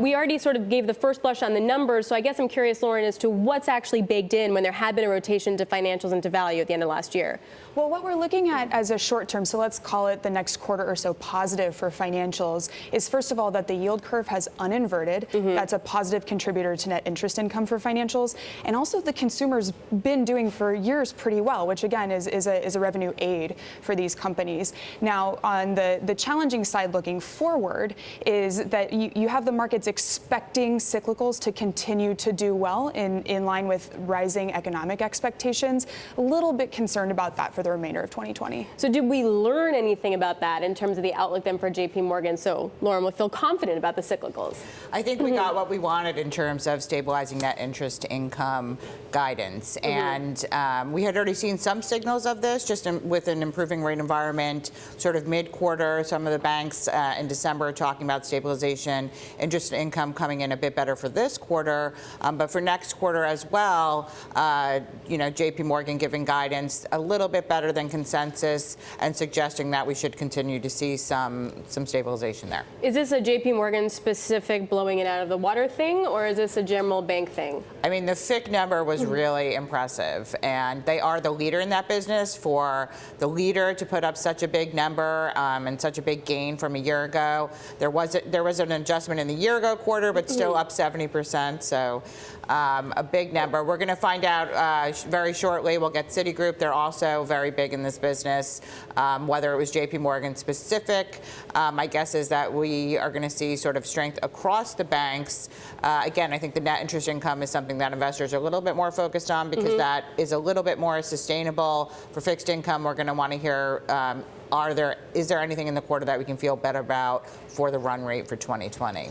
We already sort of gave the first blush on the numbers, so I guess I'm curious, Lauren, as to what's actually baked in when there had been a rotation to financials and to value at the end of last year. Well, what we're looking at as a short term, so let's call it the next quarter or so positive for financials, is first of all that the yield curve has uninverted. That's a positive contributor to net interest income for financials. And also the consumer's been doing for years pretty well, which again is a revenue aid for these companies. Now, on the challenging side looking forward is that you have the markets expecting cyclicals to continue to do well in line with rising economic expectations. A little bit concerned about that for the remainder of 2020. So did we learn anything about that in terms of the outlook then for JPMorgan? So Lauren will feel confident about the cyclicals. I think we got what we wanted in terms of stabilizing net interest income guidance. And we had already seen some signals of this just with an improving rate environment, sort of mid-quarter. Some of the banks in December are talking about stabilization, interest income coming in a bit better for this quarter. But for next quarter as well, JPMorgan giving guidance a little bit better than consensus and suggesting that we should continue to see some stabilization there. Is this a JPMorgan specific blowing it out of the water thing, or is this a general bank thing? I mean, the FIC number was really impressive, and they are the leader in that business. For the leader to put up such a big number and such a big gain from a year ago, there was an adjustment in the year ago quarter, but still up 70%. So a big number. We're going to find out very shortly. We'll get Citigroup. They're also very big in this business. Whether it was JPMorgan specific, my guess is that we are going to see sort of strength across the banks. Again, I think the net interest income is something that investors are a little bit more focused on because that is a little bit more sustainable. For fixed income, we're going to want to hear is there anything in the quarter that we can feel better about for the run rate for 2020?